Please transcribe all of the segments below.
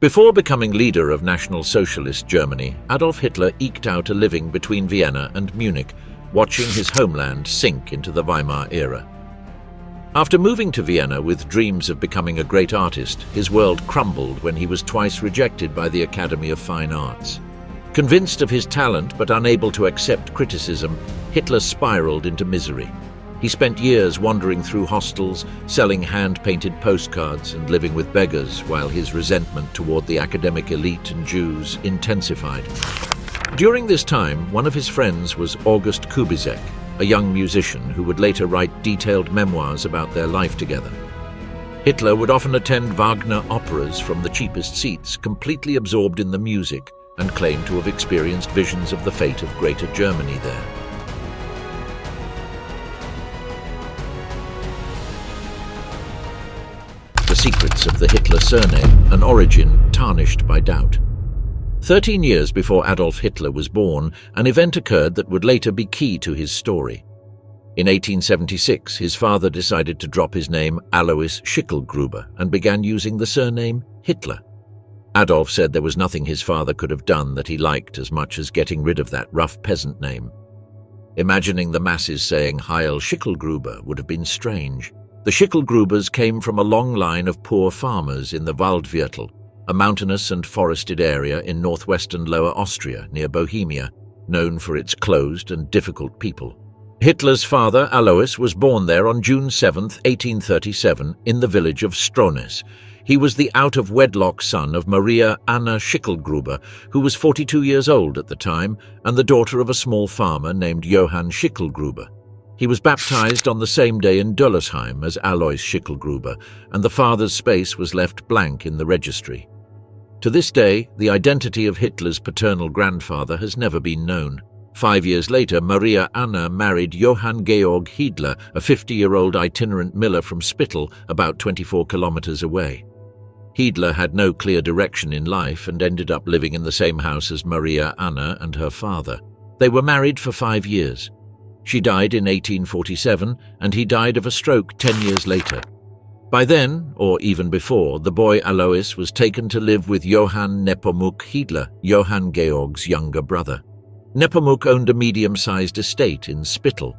Before becoming leader of National Socialist Germany, Adolf Hitler eked out a living between Vienna and Munich, watching his homeland sink into the Weimar era. After moving to Vienna with dreams of becoming a great artist, his world crumbled when he was twice rejected by the Academy of Fine Arts. Convinced of his talent but unable to accept criticism, Hitler spiraled into misery. He spent years wandering through hostels, selling hand-painted postcards and living with beggars while his resentment toward the academic elite and Jews intensified. During this time, one of his friends was August Kubizek, a young musician who would later write detailed memoirs about their life together. Hitler would often attend Wagner operas from the cheapest seats, completely absorbed in the music, and claimed to have experienced visions of the fate of Greater Germany there. The secrets of the Hitler surname, an origin tarnished by doubt. 13 years before Adolf Hitler was born, an event occurred that would later be key to his story. In 1876, his father decided to drop his name Alois Schicklgruber and began using the surname Hitler. Adolf said there was nothing his father could have done that he liked as much as getting rid of that rough peasant name. Imagining the masses saying Heil Schicklgruber would have been strange. The Schicklgrubers came from a long line of poor farmers in the Waldviertel, a mountainous and forested area in northwestern Lower Austria near Bohemia, known for its closed and difficult people. Hitler's father, Alois, was born there on June 7, 1837, in the village of Strones. He was the out-of-wedlock son of Maria Anna Schicklgruber, who was 42 years old at the time, and the daughter of a small farmer named Johann Schicklgruber. He was baptized on the same day in Döllersheim as Alois Schicklgruber, and the father's space was left blank in the registry. To this day, the identity of Hitler's paternal grandfather has never been known. 5 years later, Maria Anna married Johann Georg Hiedler, a 50-year-old itinerant miller from Spittel, about 24 kilometers away. Hiedler had no clear direction in life and ended up living in the same house as Maria Anna and her father. They were married for 5 years. She died in 1847, and he died of a stroke 10 years later. By then, or even before, the boy Alois was taken to live with Johann Nepomuk Hiedler, Johann Georg's younger brother. Nepomuk owned a medium-sized estate in Spittel.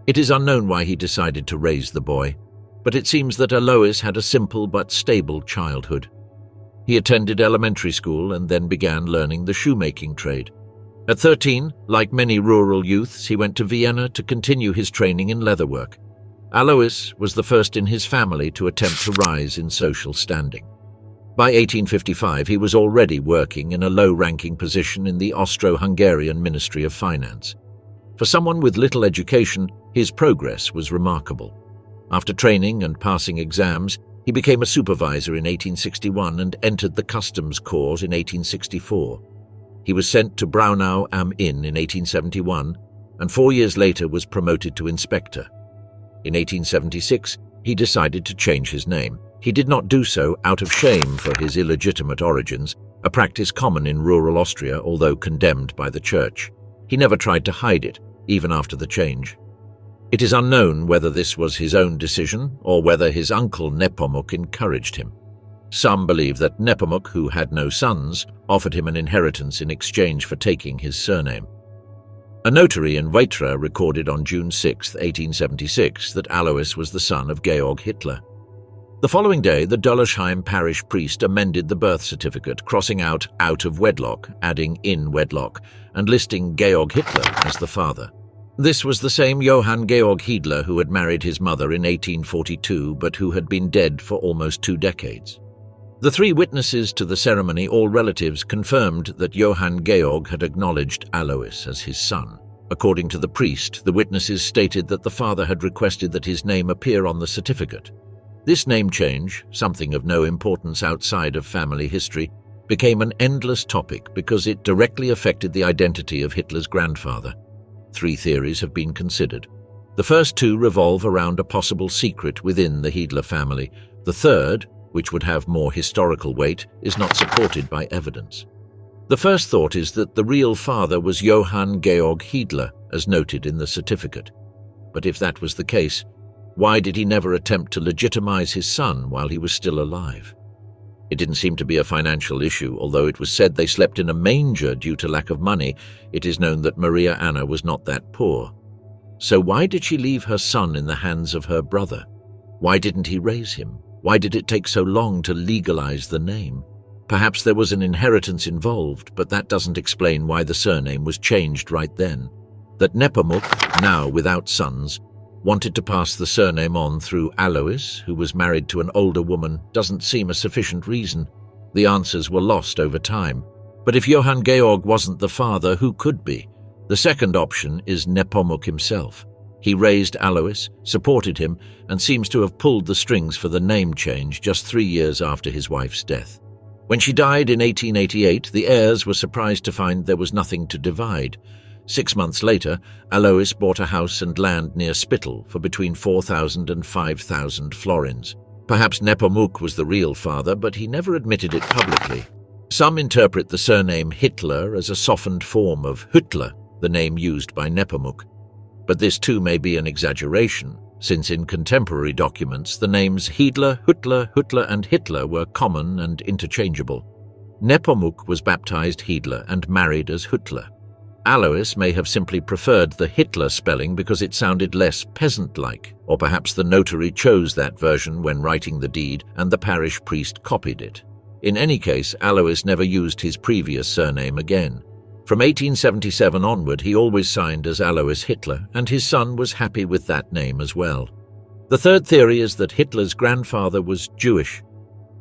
It is unknown why he decided to raise the boy, but it seems that Alois had a simple but stable childhood. He attended elementary school and then began learning the shoemaking trade. At 13, like many rural youths, he went to Vienna to continue his training in leatherwork. Alois was the first in his family to attempt to rise in social standing. By 1855, he was already working in a low-ranking position in the Austro-Hungarian Ministry of Finance. For someone with little education, his progress was remarkable. After training and passing exams, he became a supervisor in 1861 and entered the Customs Corps in 1864. He was sent to Braunau am Inn in 1871, and 4 years later was promoted to inspector. In 1876, he decided to change his name. He did not do so out of shame for his illegitimate origins, a practice common in rural Austria, although condemned by the church. He never tried to hide it, even after the change. It is unknown whether this was his own decision or whether his uncle Nepomuk encouraged him. Some believe that Nepomuk, who had no sons, offered him an inheritance in exchange for taking his surname. A notary in Weitra recorded on June 6, 1876, that Alois was the son of Georg Hitler. The following day, the Döllersheim parish priest amended the birth certificate, crossing out of wedlock, adding in wedlock, and listing Georg Hitler as the father. This was the same Johann Georg Hiedler who had married his mother in 1842, but who had been dead for almost 2 decades. The 3 witnesses to the ceremony, all relatives, confirmed that Johann Georg had acknowledged Alois as his son. According to the priest, the witnesses stated that the father had requested that his name appear on the certificate. This name change, something of no importance outside of family history, became an endless topic because it directly affected the identity of Hitler's grandfather. 3 theories have been considered. The first 2 revolve around a possible secret within the Hiedler family. The third, which would have more historical weight, is not supported by evidence. The first thought is that the real father was Johann Georg Hiedler, as noted in the certificate. But if that was the case, why did he never attempt to legitimize his son while he was still alive? It didn't seem to be a financial issue, although it was said they slept in a manger due to lack of money. It is known that Maria Anna was not that poor. So why did she leave her son in the hands of her brother? Why didn't he raise him? Why did it take so long to legalize the name? Perhaps there was an inheritance involved, but that doesn't explain why the surname was changed right then. That Nepomuk, now without sons, wanted to pass the surname on through Alois, who was married to an older woman, doesn't seem a sufficient reason. The answers were lost over time. But if Johann Georg wasn't the father, who could be? The second option is Nepomuk himself. He raised Alois, supported him, and seems to have pulled the strings for the name change just 3 years after his wife's death. When she died in 1888, the heirs were surprised to find there was nothing to divide. 6 months later, Alois bought a house and land near Spittal for between 4,000 and 5,000 florins. Perhaps Nepomuk was the real father, but he never admitted it publicly. Some interpret the surname Hitler as a softened form of Hitler, the name used by Nepomuk. But this too may be an exaggeration, since in contemporary documents the names Hiedler, Hitler and Hitler were common and interchangeable. Nepomuk was baptized Hiedler and married as Hitler. Alois may have simply preferred the Hitler spelling because it sounded less peasant-like, or perhaps the notary chose that version when writing the deed and the parish priest copied it. In any case, Alois never used his previous surname again. From 1877 onward, he always signed as Alois Hitler, and his son was happy with that name as well. The third theory is that Hitler's grandfather was Jewish.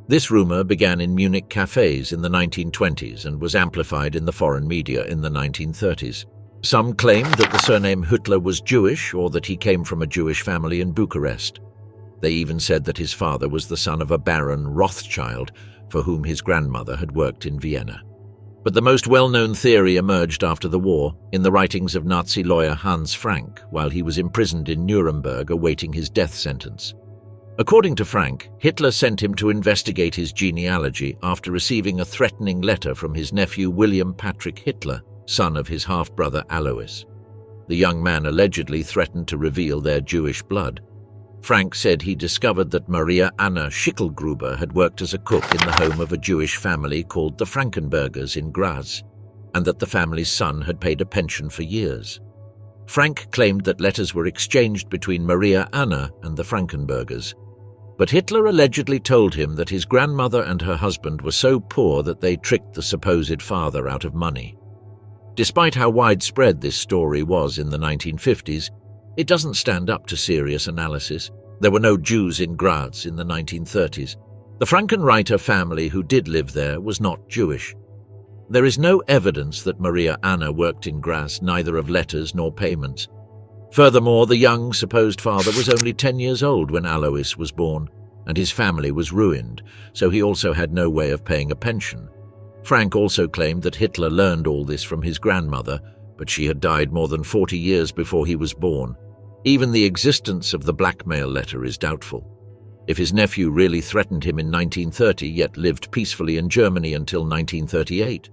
This rumor began in Munich cafes in the 1920s and was amplified in the foreign media in the 1930s. Some claimed that the surname Hitler was Jewish or that he came from a Jewish family in Bucharest. They even said that his father was the son of a Baron Rothschild, for whom his grandmother had worked in Vienna. But the most well-known theory emerged after the war in the writings of Nazi lawyer Hans Frank while he was imprisoned in Nuremberg awaiting his death sentence. According to Frank, Hitler sent him to investigate his genealogy after receiving a threatening letter from his nephew William Patrick Hitler, son of his half-brother Alois. The young man allegedly threatened to reveal their Jewish blood. Frank said he discovered that Maria Anna Schickelgruber had worked as a cook in the home of a Jewish family called the Frankenbergers in Graz, and that the family's son had paid a pension for years. Frank claimed that letters were exchanged between Maria Anna and the Frankenbergers, but Hitler allegedly told him that his grandmother and her husband were so poor that they tricked the supposed father out of money. Despite how widespread this story was in the 1950s, it doesn't stand up to serious analysis. There were no Jews in Graz in the 1930s. The Frankenreiter family who did live there was not Jewish. There is no evidence that Maria Anna worked in Graz, neither of letters nor payments. Furthermore, the young supposed father was only 10 years old when Alois was born, and his family was ruined, so he also had no way of paying a pension. Frank also claimed that Hitler learned all this from his grandmother, but she had died more than 40 years before he was born. Even the existence of the blackmail letter is doubtful. If his nephew really threatened him in 1930 yet lived peacefully in Germany until 1938,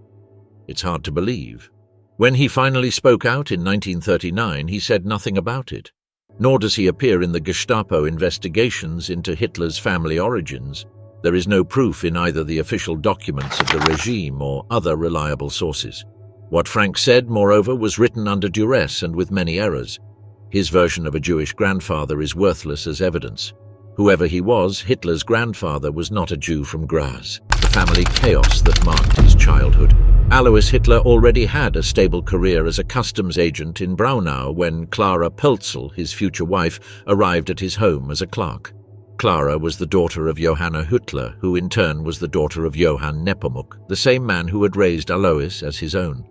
it's hard to believe. When he finally spoke out in 1939, he said nothing about it, nor does he appear in the Gestapo investigations into Hitler's family origins. There is no proof in either the official documents of the regime or other reliable sources. What Frank said, moreover, was written under duress and with many errors. His version of a Jewish grandfather is worthless as evidence. Whoever he was, Hitler's grandfather was not a Jew from Graz, the family chaos that marked his childhood. Alois Hitler already had a stable career as a customs agent in Braunau when Clara Pölzl, his future wife, arrived at his home as a clerk. Clara was the daughter of Johanna Hitler, who in turn was the daughter of Johann Nepomuk, the same man who had raised Alois as his own.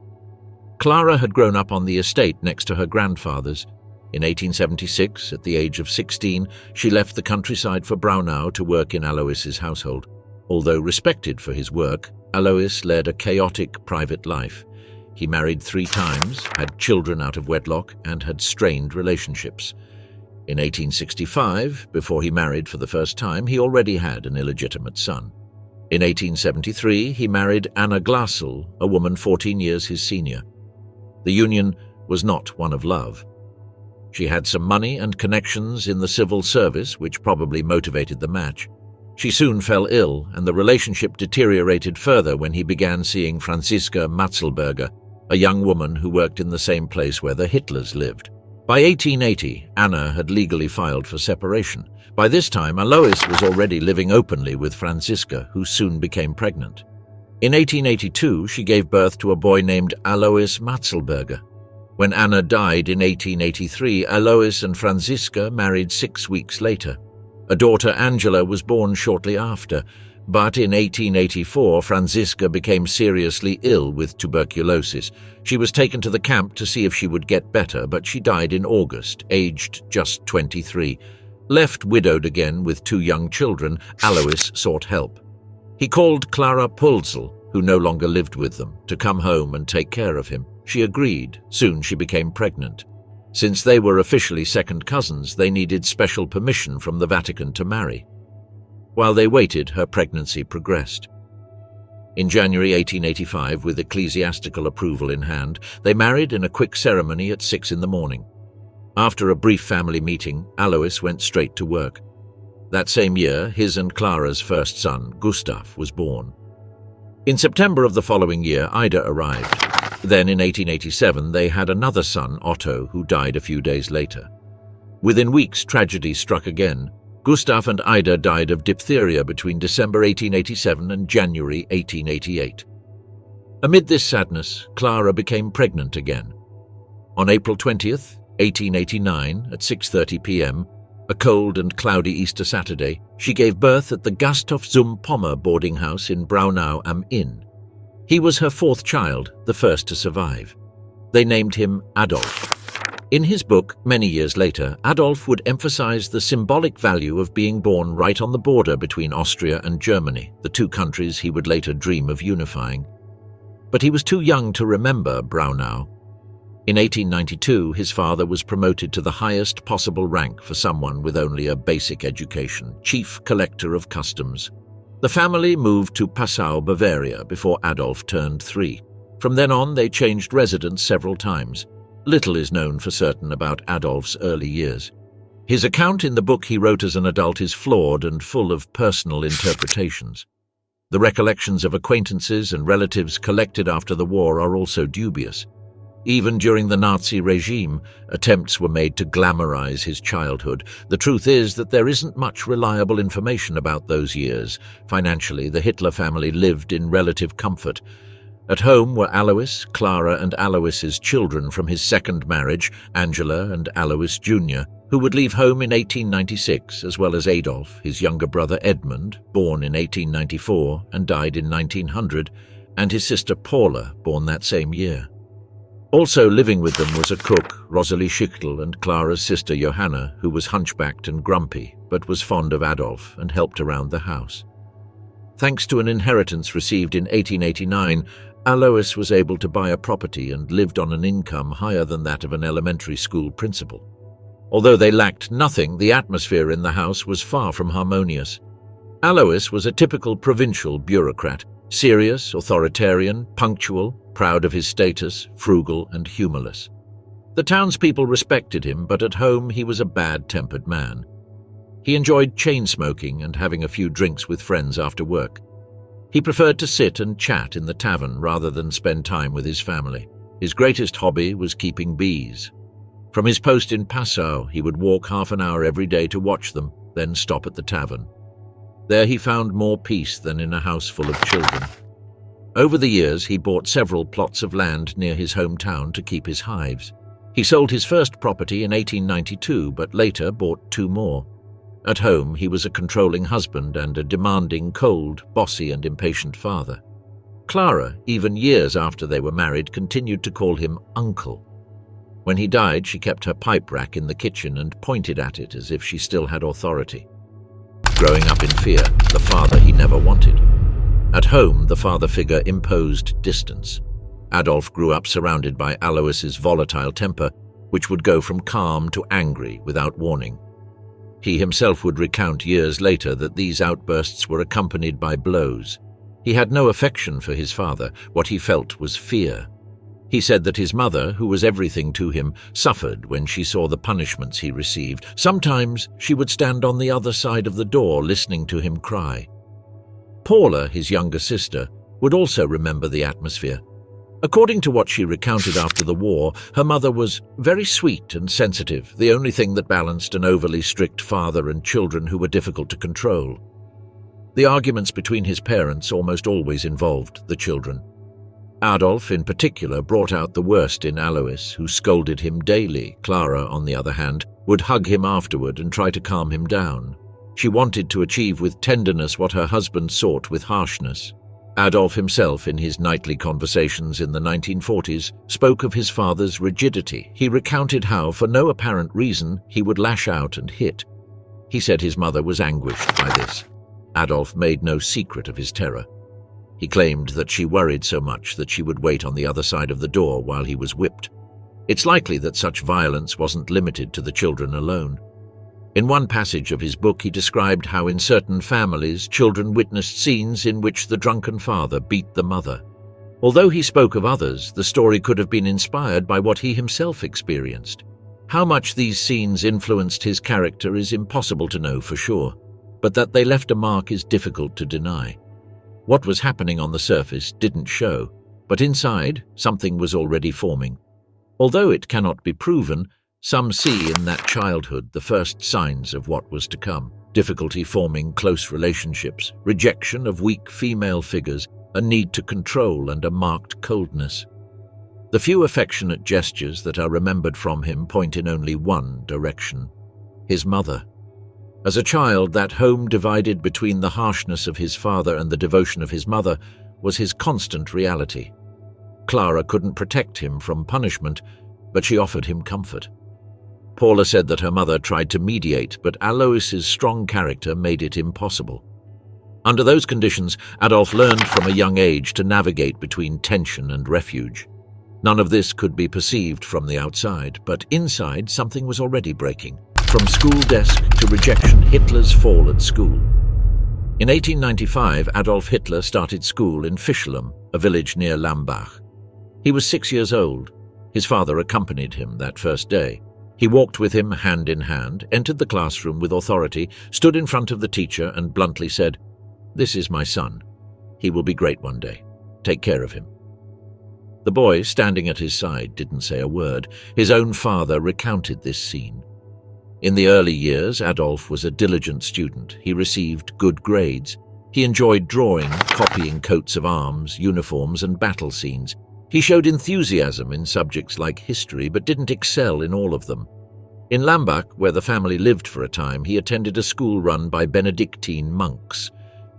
Clara had grown up on the estate next to her grandfather's. In 1876, at the age of 16, she left the countryside for Braunau to work in Alois's household. Although respected for his work, Alois led a chaotic private life. He married 3 times, had children out of wedlock, and had strained relationships. In 1865, before he married for the first time, he already had an illegitimate son. In 1873, he married Anna Glasl, a woman 14 years his senior. The union was not one of love. She had some money and connections in the civil service, which probably motivated the match. She soon fell ill, and the relationship deteriorated further when he began seeing Franziska Matzelberger, a young woman who worked in the same place where the Hitlers lived. By 1880, Anna had legally filed for separation. By this time, Alois was already living openly with Franziska, who soon became pregnant. In 1882, she gave birth to a boy named Alois Matzelberger. When Anna died in 1883, Alois and Franziska married 6 weeks later. A daughter, Angela, was born shortly after, but in 1884, Franziska became seriously ill with tuberculosis. She was taken to the camp to see if she would get better, but she died in August, aged just 23. Left widowed again with 2 young children, Alois sought help. He called Clara Pulzel, who no longer lived with them, to come home and take care of him. She agreed. Soon she became pregnant. Since they were officially second cousins, they needed special permission from the Vatican to marry. While they waited, her pregnancy progressed. In January 1885, with ecclesiastical approval in hand, they married in a quick ceremony at 6 in the morning. After a brief family meeting, Alois went straight to work. That same year, his and Clara's first son, Gustav, was born. In September of the following year, Ida arrived. Then in 1887, they had another son, Otto, who died a few days later. Within weeks, tragedy struck again. Gustav and Ida died of diphtheria between December 1887 and January 1888. Amid this sadness, Clara became pregnant again. On April 20th, 1889, at 6:30 p.m., a cold and cloudy Easter Saturday, she gave birth at the Gasthof zum Pommer boarding house in Braunau am Inn. He was her 4th child, the first to survive. They named him Adolf. In his book, many years later, Adolf would emphasize the symbolic value of being born right on the border between Austria and Germany, the 2 countries he would later dream of unifying. But he was too young to remember Braunau. In 1892, his father was promoted to the highest possible rank for someone with only a basic education, chief collector of customs. The family moved to Passau, Bavaria, before Adolf turned 3. From then on, they changed residence several times. Little is known for certain about Adolf's early years. His account in the book he wrote as an adult is flawed and full of personal interpretations. The recollections of acquaintances and relatives collected after the war are also dubious. Even during the Nazi regime, attempts were made to glamorize his childhood. The truth is that there isn't much reliable information about those years. Financially, the Hitler family lived in relative comfort. At home were Alois, Clara, and Alois's children from his second marriage, Angela and Alois Jr., who would leave home in 1896, as well as Adolf, his younger brother Edmund, born in 1894 and died in 1900, and his sister Paula, born that same year. Also living with them was a cook, Rosalie Schichtel, and Clara's sister Johanna, who was hunchbacked and grumpy, but was fond of Adolf and helped around the house. Thanks to an inheritance received in 1889, Alois was able to buy a property and lived on an income higher than that of an elementary school principal. Although they lacked nothing, the atmosphere in the house was far from harmonious. Alois was a typical provincial bureaucrat, serious, authoritarian, punctual, proud of his status, frugal and humorless. The townspeople respected him, but at home he was a bad-tempered man. He enjoyed chain-smoking and having a few drinks with friends after work. He preferred to sit and chat in the tavern rather than spend time with his family. His greatest hobby was keeping bees. From his post in Passau, he would walk half an hour every day to watch them, then stop at the tavern. There he found more peace than in a house full of children. Over the years, he bought several plots of land near his hometown to keep his hives. He sold his first property in 1892, but later bought 2 more. At home, he was a controlling husband and a demanding, cold, bossy and impatient father. Clara, even years after they were married, continued to call him uncle. When he died, she kept her pipe rack in the kitchen and pointed at it as if she still had authority. Growing up in fear, the father he never wanted. At home, the father figure imposed distance. Adolf grew up surrounded by Alois's volatile temper, which would go from calm to angry without warning. He himself would recount years later that these outbursts were accompanied by blows. He had no affection for his father. What he felt was fear. He said that his mother, who was everything to him, suffered when she saw the punishments he received. Sometimes she would stand on the other side of the door listening to him cry. Paula, his younger sister, would also remember the atmosphere. According to what she recounted after the war, her mother was very sweet and sensitive, the only thing that balanced an overly strict father and children who were difficult to control. The arguments between his parents almost always involved the children. Adolf, in particular, brought out the worst in Alois, who scolded him daily. Clara, on the other hand, would hug him afterward and try to calm him down. She wanted to achieve with tenderness what her husband sought with harshness. Adolf himself, in his nightly conversations in the 1940s, spoke of his father's rigidity. He recounted how, for no apparent reason, he would lash out and hit. He said his mother was anguished by this. Adolf made no secret of his terror. He claimed that she worried so much that she would wait on the other side of the door while he was whipped. It's likely that such violence wasn't limited to the children alone. In one passage of his book, he described how in certain families, children witnessed scenes in which the drunken father beat the mother. Although he spoke of others, the story could have been inspired by what he himself experienced. How much these scenes influenced his character is impossible to know for sure, but that they left a mark is difficult to deny. What was happening on the surface didn't show, but inside, something was already forming. Although it cannot be proven, some see in that childhood the first signs of what was to come: difficulty forming close relationships, rejection of weak female figures, a need to control, and a marked coldness. The few affectionate gestures that are remembered from him point in only one direction: his mother. As a child, that home divided between the harshness of his father and the devotion of his mother was his constant reality. Clara couldn't protect him from punishment, but she offered him comfort. Paula said that her mother tried to mediate, but Alois's strong character made it impossible. Under those conditions, Adolf learned from a young age to navigate between tension and refuge. None of this could be perceived from the outside, but inside something was already breaking. From school desk to rejection, Hitler's fall at school. In 1895, Adolf Hitler started school in Fischlum, a village near Lambach. He was 6 years old. His father accompanied him that first day. He walked with him hand in hand, entered the classroom with authority, stood in front of the teacher and bluntly said, "This is my son. He will be great one day. Take care of him." The boy, standing at his side, didn't say a word. His own father recounted this scene. In the early years, Adolf was a diligent student. He received good grades. He enjoyed drawing, copying coats of arms, uniforms, and battle scenes. He showed enthusiasm in subjects like history, but didn't excel in all of them. In Lambach, where the family lived for a time, he attended a school run by Benedictine monks.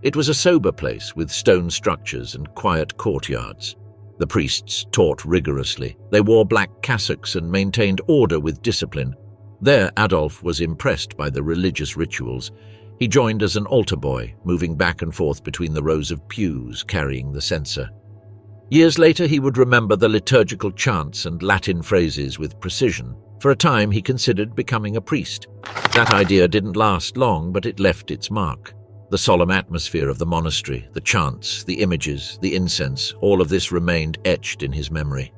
It was a sober place with stone structures and quiet courtyards. The priests taught rigorously. They wore black cassocks and maintained order with discipline. There, Adolf was impressed by the religious rituals. He joined as an altar boy, moving back and forth between the rows of pews, carrying the censer. Years later, he would remember the liturgical chants and Latin phrases with precision. For a time, he considered becoming a priest. That idea didn't last long, but it left its mark. The solemn atmosphere of the monastery, the chants, the images, the incense, all of this remained etched in his memory.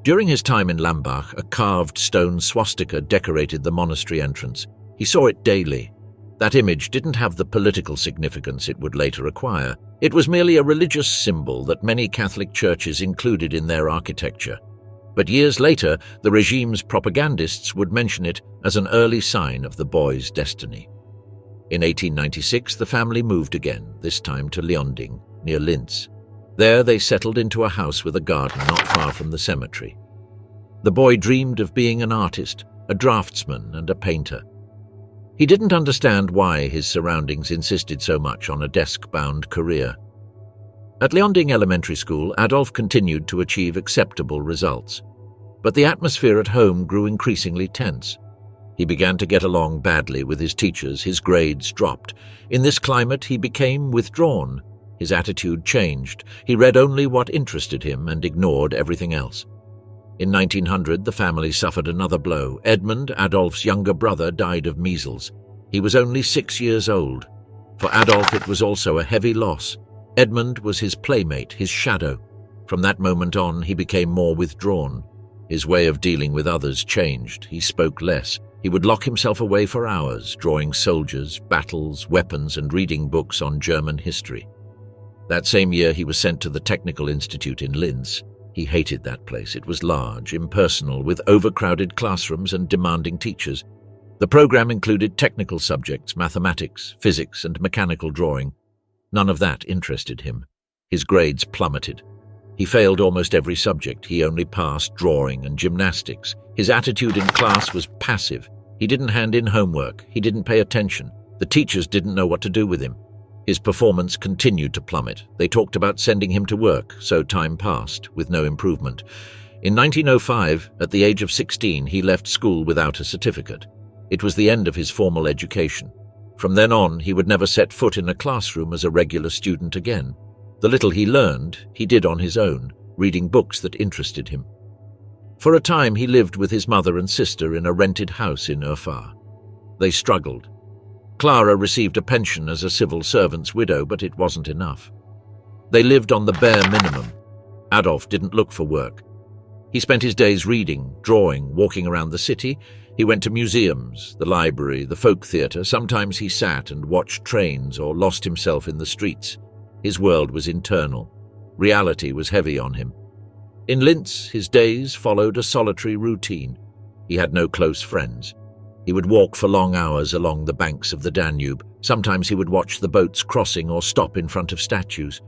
During his time in Lambach, a carved stone swastika decorated the monastery entrance. He saw it daily. That image didn't have the political significance it would later acquire. It was merely a religious symbol that many Catholic churches included in their architecture. But years later, the regime's propagandists would mention it as an early sign of the boy's destiny. In 1896, the family moved again, this time to Leonding, near Linz. There they settled into a house with a garden not far from the cemetery. The boy dreamed of being an artist, a draftsman, and a painter. He didn't understand why his surroundings insisted so much on a desk-bound career. At Leonding Elementary School, Adolf continued to achieve acceptable results. But the atmosphere at home grew increasingly tense. He began to get along badly with his teachers, his grades dropped. In this climate, he became withdrawn. His attitude changed. He read only what interested him and ignored everything else. In 1900, the family suffered another blow. Edmund, Adolf's younger brother, died of measles. He was only 6 years old. For Adolf, it was also a heavy loss. Edmund was his playmate, his shadow. From that moment on, he became more withdrawn. His way of dealing with others changed. He spoke less. He would lock himself away for hours, drawing soldiers, battles, weapons, and reading books on German history. That same year, he was sent to the Technical Institute in Linz. He hated that place. It was large, impersonal, with overcrowded classrooms and demanding teachers. The program included technical subjects, mathematics, physics, and mechanical drawing. None of that interested him. His grades plummeted. He failed almost every subject. He only passed drawing and gymnastics. His attitude in class was passive. He didn't hand in homework. He didn't pay attention. The teachers didn't know what to do with him. His performance continued to plummet. They talked about sending him to work, so time passed, with no improvement. In 1905, at the age of 16, he left school without a certificate. It was the end of his formal education. From then on, he would never set foot in a classroom as a regular student again. The little he learned, he did on his own, reading books that interested him. For a time, he lived with his mother and sister in a rented house in Urfa. They struggled. Clara received a pension as a civil servant's widow, but it wasn't enough. They lived on the bare minimum. Adolf didn't look for work. He spent his days reading, drawing, walking around the city. He went to museums, the library, the folk theatre. Sometimes he sat and watched trains or lost himself in the streets. His world was internal. Reality was heavy on him. In Linz, his days followed a solitary routine. He had no close friends. He would walk for long hours along the banks of the Danube. Sometimes he would watch the boats crossing or stop in front of statues.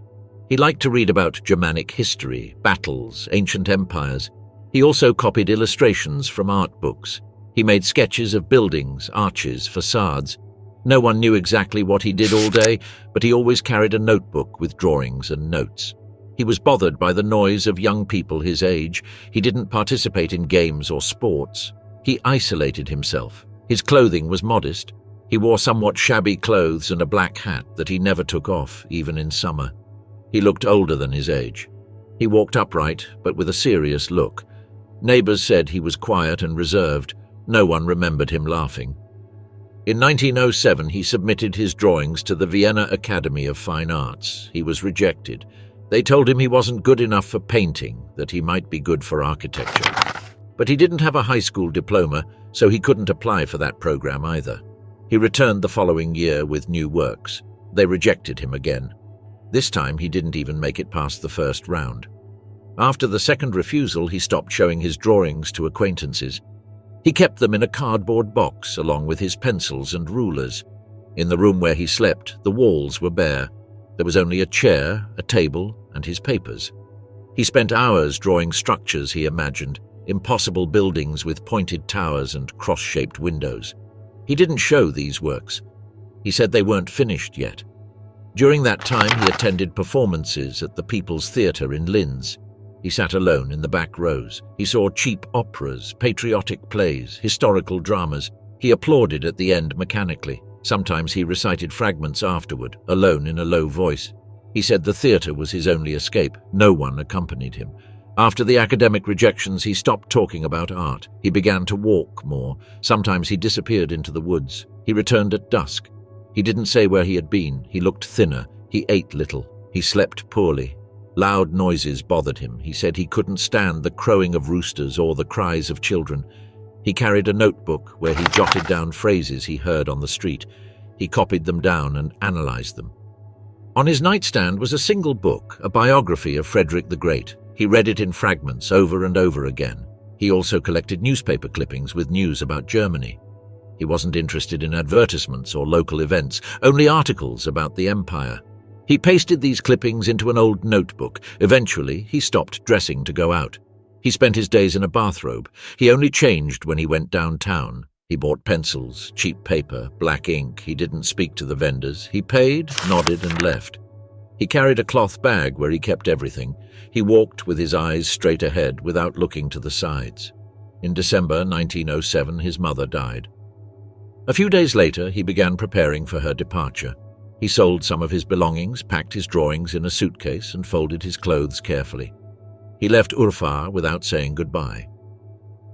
He liked to read about Germanic history, battles, ancient empires. He also copied illustrations from art books. He made sketches of buildings, arches, facades. No one knew exactly what he did all day, but he always carried a notebook with drawings and notes. He was bothered by the noise of young people his age. He didn't participate in games or sports. He isolated himself. His clothing was modest. He wore somewhat shabby clothes and a black hat that he never took off, even in summer. He looked older than his age. He walked upright, but with a serious look. Neighbors said he was quiet and reserved. No one remembered him laughing. In 1907, he submitted his drawings to the Vienna Academy of Fine Arts. He was rejected. They told him he wasn't good enough for painting, that he might be good for architecture. But he didn't have a high school diploma, so he couldn't apply for that program either. He returned the following year with new works. They rejected him again. This time, he didn't even make it past the first round. After the second refusal, he stopped showing his drawings to acquaintances. He kept them in a cardboard box along with his pencils and rulers. In the room where he slept, the walls were bare. There was only a chair, a table, and his papers. He spent hours drawing structures he imagined, impossible buildings with pointed towers and cross-shaped windows. He didn't show these works. He said they weren't finished yet. During that time, he attended performances at the People's Theatre in Linz. He sat alone in the back rows. He saw cheap operas, patriotic plays, historical dramas. He applauded at the end mechanically. Sometimes he recited fragments afterward, alone in a low voice. He said the theatre was his only escape. No one accompanied him. After the academic rejections, he stopped talking about art. He began to walk more. Sometimes he disappeared into the woods. He returned at dusk. He didn't say where he had been. He looked thinner. He ate little. He slept poorly. Loud noises bothered him. He said he couldn't stand the crowing of roosters or the cries of children. He carried a notebook where he jotted down phrases he heard on the street. He copied them down and analyzed them. On his nightstand was a single book, a biography of Frederick the Great. He read it in fragments over and over again. He also collected newspaper clippings with news about Germany. He wasn't interested in advertisements or local events, only articles about the empire. He pasted these clippings into an old notebook. Eventually, he stopped dressing to go out. He spent his days in a bathrobe. He only changed when he went downtown. He bought pencils, cheap paper, black ink. He didn't speak to the vendors. He paid, nodded, and left. He carried a cloth bag where he kept everything. He walked with his eyes straight ahead without looking to the sides. In December 1907, his mother died. A few days later, he began preparing for her departure. He sold some of his belongings, packed his drawings in a suitcase, and folded his clothes carefully. He left Urfa without saying goodbye.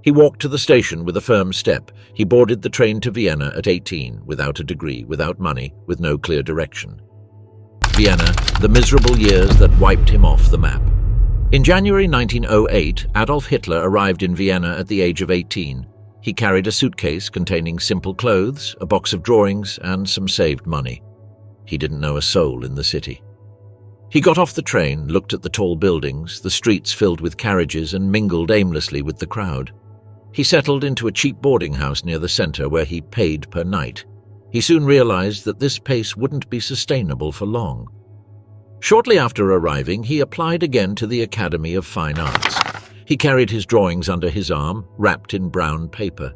He walked to the station with a firm step. He boarded the train to Vienna at 18, without a degree, without money, with no clear direction. Vienna, the miserable years that wiped him off the map. In January 1908, Adolf Hitler arrived in Vienna at the age of 18. He carried a suitcase containing simple clothes, a box of drawings, and some saved money. He didn't know a soul in the city. He got off the train, looked at the tall buildings, the streets filled with carriages, and mingled aimlessly with the crowd. He settled into a cheap boarding house near the center where he paid per night. He soon realized that this pace wouldn't be sustainable for long. Shortly after arriving, he applied again to the Academy of Fine Arts. He carried his drawings under his arm, wrapped in brown paper.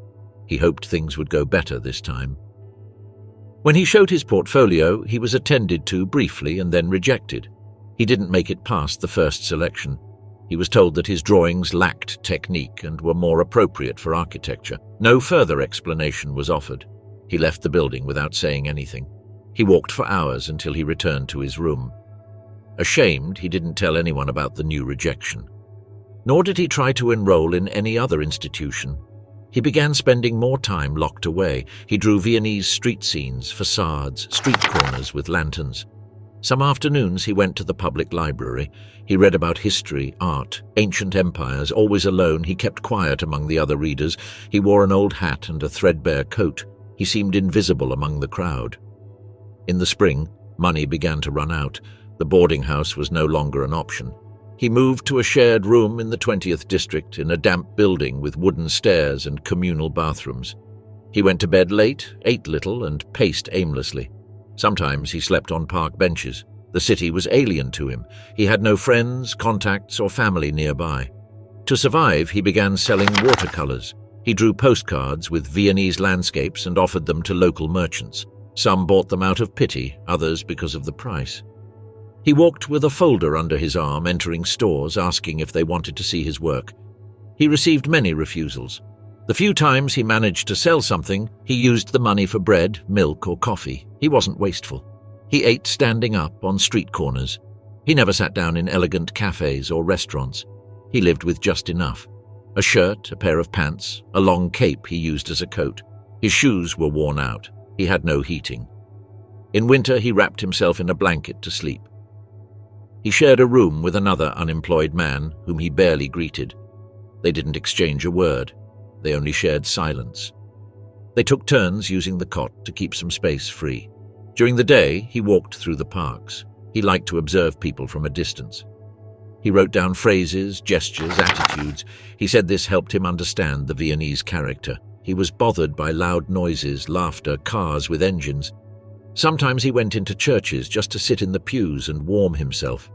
He hoped things would go better this time. When he showed his portfolio, he was attended to briefly and then rejected. He didn't make it past the first selection. He was told that his drawings lacked technique and were more appropriate for architecture. No further explanation was offered. He left the building without saying anything. He walked for hours until he returned to his room. Ashamed, he didn't tell anyone about the new rejection. Nor did he try to enroll in any other institution. He began spending more time locked away. He drew Viennese street scenes, facades, street corners with lanterns. Some afternoons he went to the public library. He read about history, art, ancient empires. Always alone, he kept quiet among the other readers. He wore an old hat and a threadbare coat. He seemed invisible among the crowd. In the spring, money began to run out. The boarding house was no longer an option. He moved to a shared room in the 20th district in a damp building with wooden stairs and communal bathrooms. He went to bed late, ate little, and paced aimlessly. Sometimes he slept on park benches. The city was alien to him. He had no friends, contacts, or family nearby. To survive, he began selling watercolors. He drew postcards with Viennese landscapes and offered them to local merchants. Some bought them out of pity, others because of the price. He walked with a folder under his arm, entering stores, asking if they wanted to see his work. He received many refusals. The few times he managed to sell something, he used the money for bread, milk, or coffee. He wasn't wasteful. He ate standing up on street corners. He never sat down in elegant cafes or restaurants. He lived with just enough. A shirt, a pair of pants, a long cape he used as a coat. His shoes were worn out. He had no heating. In winter, he wrapped himself in a blanket to sleep. He shared a room with another unemployed man whom he barely greeted. They didn't exchange a word. They only shared silence. They took turns using the cot to keep some space free. During the day, he walked through the parks. He liked to observe people from a distance. He wrote down phrases, gestures, attitudes. He said this helped him understand the Viennese character. He was bothered by loud noises, laughter, cars with engines. Sometimes he went into churches just to sit in the pews and warm himself.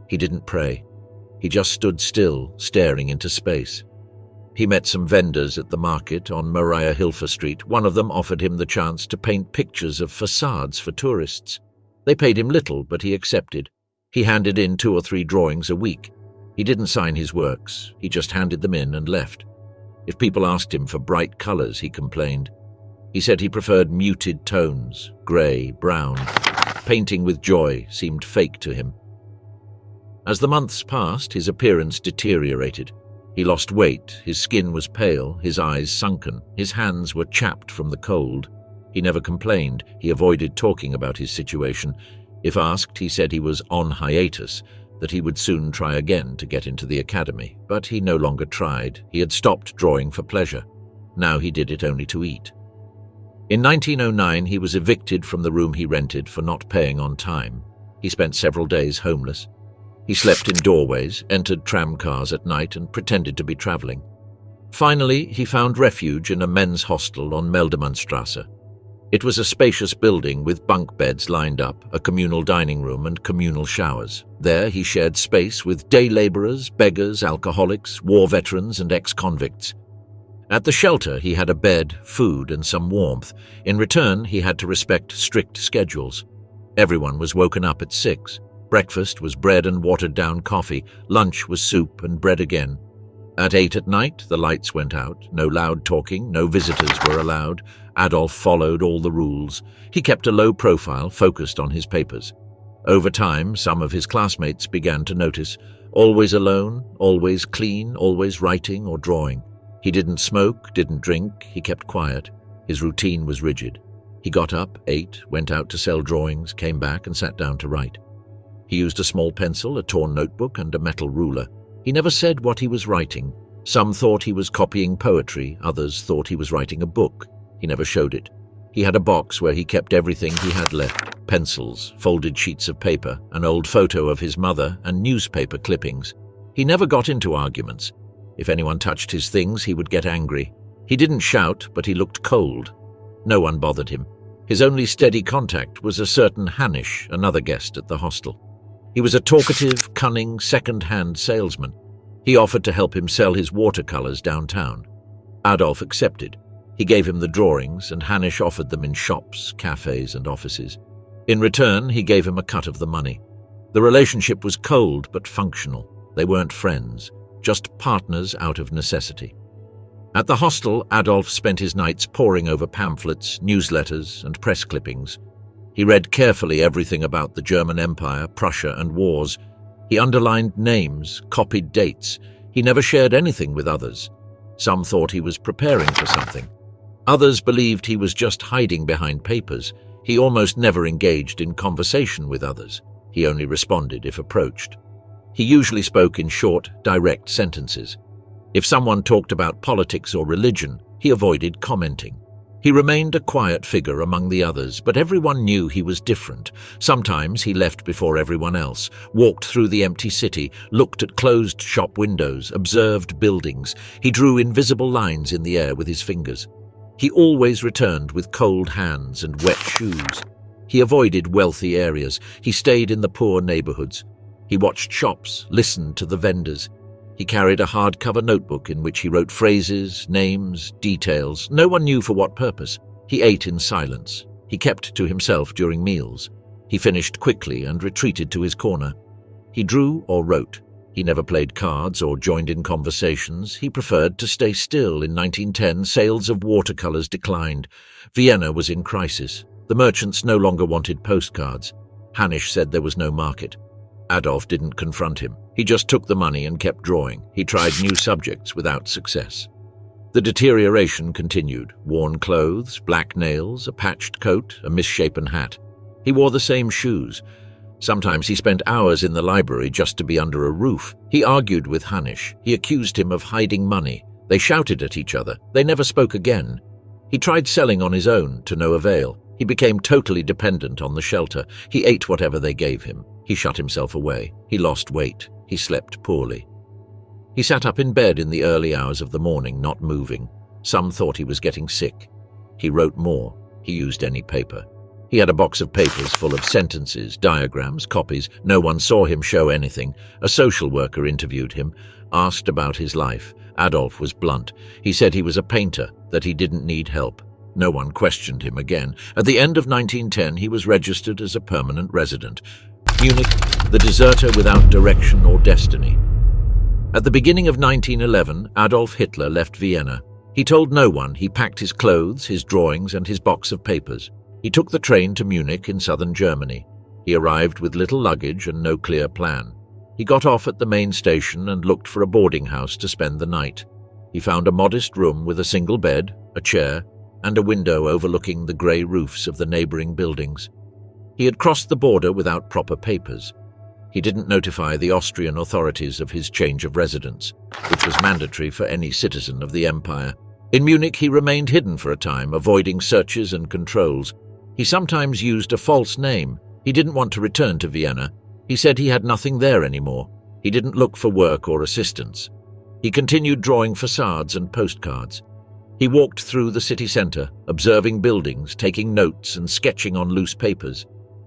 He didn't pray. He just stood still, staring into space. He met some vendors at the market on Maria Hilfer Street. One of them offered him the chance to paint pictures of facades for tourists. They paid him little, but he accepted. He handed in 2 or 3 drawings a week. He didn't sign his works. He just handed them in and left. If people asked him for bright colors, he complained. He said he preferred muted tones, grey, brown. Painting with joy seemed fake to him. As the months passed, his appearance deteriorated. He lost weight, his skin was pale, his eyes sunken, his hands were chapped from the cold. He never complained. He avoided talking about his situation. If asked, he said he was on hiatus, that he would soon try again to get into the academy. But he no longer tried. He had stopped drawing for pleasure. Now he did it only to eat. In 1909, he was evicted from the room he rented for not paying on time. He spent several days homeless. He slept in doorways, entered tram cars at night, and pretended to be traveling. Finally, he found refuge in a men's hostel on Meldemannstrasse. It was a spacious building with bunk beds lined up, a communal dining room, and communal showers. There he shared space with day laborers, beggars, alcoholics, war veterans, and ex-convicts. At the shelter, he had a bed, food, and some warmth. In return, he had to respect strict schedules. Everyone was woken up at 6. Breakfast was bread and watered-down coffee. Lunch was soup and bread again. At 8 at night, the lights went out. No loud talking, no visitors were allowed. Adolf followed all the rules. He kept a low profile, focused on his papers. Over time, some of his classmates began to notice. Always alone, always clean, always writing or drawing. He didn't smoke, didn't drink, he kept quiet. His routine was rigid. He got up, ate, went out to sell drawings, came back and sat down to write. He used a small pencil, a torn notebook, and a metal ruler. He never said what he was writing. Some thought he was copying poetry, others thought he was writing a book. He never showed it. He had a box where he kept everything he had left: pencils, folded sheets of paper, an old photo of his mother, and newspaper clippings. He never got into arguments. If anyone touched his things, he would get angry. He didn't shout, but he looked cold. No one bothered him. His only steady contact was a certain Hanisch, another guest at the hostel. He was a talkative, cunning, second-hand salesman. He offered to help him sell his watercolors downtown. Adolf accepted. He gave him the drawings, and Hanisch offered them in shops, cafes, and offices. In return, he gave him a cut of the money. The relationship was cold but functional. They weren't friends, just partners out of necessity. At the hostel, Adolf spent his nights poring over pamphlets, newsletters, and press clippings. He read carefully everything about the German Empire, Prussia, and wars. He underlined names, copied dates. He never shared anything with others. Some thought he was preparing for something. Others believed he was just hiding behind papers. He almost never engaged in conversation with others. He only responded if approached. He usually spoke in short, direct sentences. If someone talked about politics or religion, he avoided commenting. He remained a quiet figure among the others, but everyone knew he was different. Sometimes he left before everyone else, walked through the empty city, looked at closed shop windows, observed buildings. He drew invisible lines in the air with his fingers. He always returned with cold hands and wet shoes. He avoided wealthy areas. He stayed in the poor neighborhoods. He watched shops, listened to the vendors. He carried a hardcover notebook in which he wrote phrases, names, details. No one knew for what purpose. He ate in silence. He kept to himself during meals. He finished quickly and retreated to his corner. He drew or wrote. He never played cards or joined in conversations. He preferred to stay still. In 1910, sales of watercolors declined. Vienna was in crisis. The merchants no longer wanted postcards. Hanisch said there was no market. Adolf didn't confront him. He just took the money and kept drawing. He tried new subjects without success. The deterioration continued. Worn clothes, black nails, a patched coat, a misshapen hat. He wore the same shoes. Sometimes he spent hours in the library just to be under a roof. He argued with Hanisch. He accused him of hiding money. They shouted at each other. They never spoke again. He tried selling on his own, to no avail. He became totally dependent on the shelter. He ate whatever they gave him. He shut himself away. He lost weight. He slept poorly. He sat up in bed in the early hours of the morning, not moving. Some thought he was getting sick. He wrote more. He used any paper. He had a box of papers full of sentences, diagrams, copies. No one saw him show anything. A social worker interviewed him, asked about his life. Adolf was blunt. He said he was a painter, that he didn't need help. No one questioned him again. At the end of 1910, he was registered as a permanent resident. Munich, the deserter without direction or destiny. At the beginning of 1911, Adolf Hitler left Vienna. He told no one. He packed his clothes, his drawings, and his box of papers. He took the train to Munich in southern Germany. He arrived with little luggage and no clear plan. He got off at the main station and looked for a boarding house to spend the night. He found a modest room with a single bed, a chair, and a window overlooking the grey roofs of the neighbouring buildings. He had crossed the border without proper papers. He didn't notify the Austrian authorities of his change of residence, which was mandatory for any citizen of the empire. In Munich, he remained hidden for a time, avoiding searches and controls. He sometimes used a false name. He didn't want to return to Vienna. He said he had nothing there anymore. He didn't look for work or assistance. He continued drawing facades and postcards. He walked through the city centre, observing buildings, taking notes and sketching on loose papers.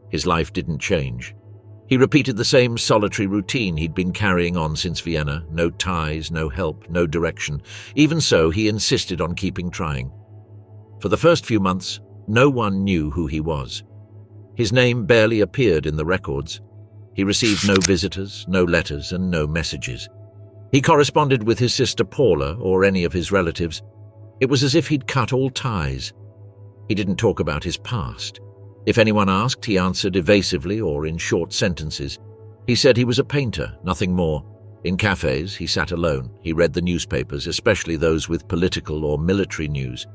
His life didn't change. He repeated the same solitary routine he'd been carrying on since Vienna. No ties, no help, no direction. Even so, he insisted on keeping trying. For the first few months, no one knew who he was. His name barely appeared in the records. He received no visitors, no letters, and no messages. He corresponded with his sister Paula or any of his relatives. It was as if he'd cut all ties. He didn't talk about his past. If anyone asked, he answered evasively or in short sentences. He said he was a painter, nothing more. In cafes, he sat alone. He read the newspapers, especially those with political or military news.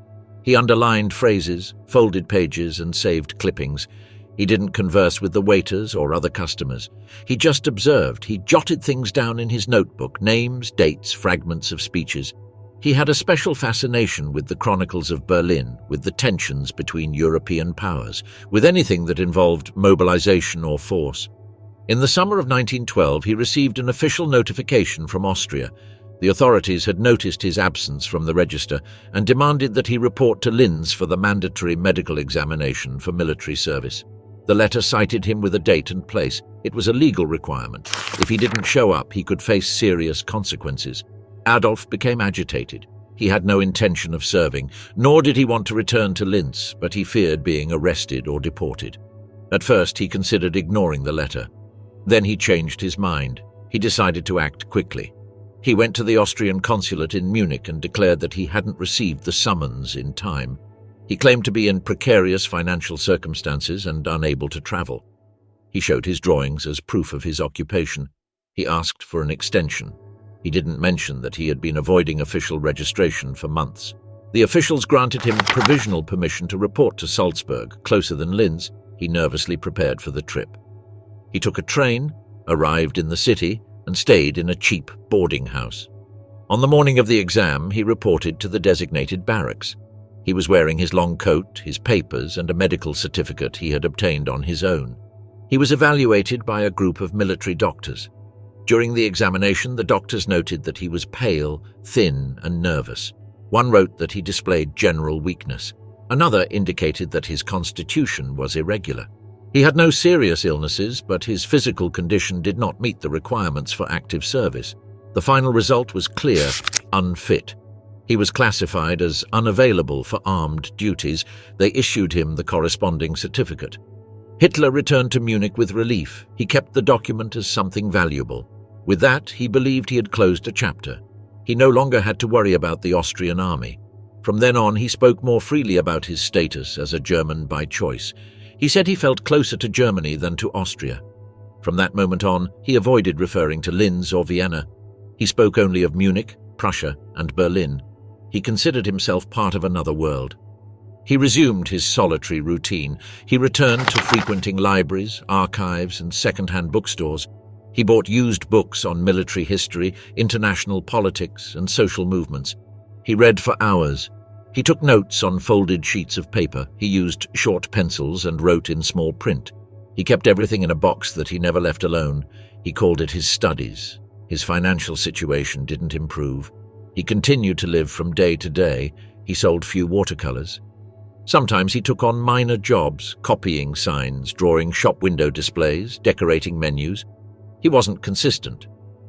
He underlined phrases, folded pages, and saved clippings. He didn't converse with the waiters or other customers. He just observed. He jotted things down in his notebook, names, dates, fragments of speeches. He had a special fascination with the chronicles of Berlin, with the tensions between European powers, with anything that involved mobilization or force. In the summer of 1912, he received an official notification from Austria. The authorities had noticed his absence from the register and demanded that he report to Linz for the mandatory medical examination for military service. The letter cited him with a date and place. It was a legal requirement. If he didn't show up, he could face serious consequences. Adolf became agitated. He had no intention of serving, nor did he want to return to Linz, but he feared being arrested or deported. At first, he considered ignoring the letter. Then he changed his mind. He decided to act quickly. He went to the Austrian consulate in Munich and declared that he hadn't received the summons in time. He claimed to be in precarious financial circumstances and unable to travel. He showed his drawings as proof of his occupation. He asked for an extension. He didn't mention that he had been avoiding official registration for months. The officials granted him provisional permission to report to Salzburg, closer than Linz. He nervously prepared for the trip. He took a train, arrived in the city, and stayed in a cheap boarding house. On the morning of the exam, he reported to the designated barracks. He was wearing his long coat, his papers, and a medical certificate he had obtained on his own. He was evaluated by a group of military doctors. During the examination, the doctors noted that he was pale, thin, and nervous. One wrote that he displayed general weakness. Another indicated that his constitution was irregular. He had no serious illnesses, but his physical condition did not meet the requirements for active service. The final result was clear: unfit. He was classified as unavailable for armed duties. They issued him the corresponding certificate. Hitler returned to Munich with relief. He kept the document as something valuable. With that, he believed he had closed a chapter. He no longer had to worry about the Austrian army. From then on, he spoke more freely about his status as a German by choice. He said he felt closer to Germany than to Austria. From that moment on, he avoided referring to Linz or Vienna. He spoke only of Munich, Prussia, and Berlin. He considered himself part of another world. He resumed his solitary routine. He returned to frequenting libraries, archives, and second-hand bookstores. He bought used books on military history, international politics, and social movements. He read for hours. He took notes on folded sheets of paper. He used short pencils and wrote in small print. He kept everything in a box that he never left alone. He called it his studies. His financial situation didn't improve. He continued to live from day to day. He sold few watercolors. Sometimes he took on minor jobs, copying signs, drawing shop window displays, decorating menus. He wasn't consistent.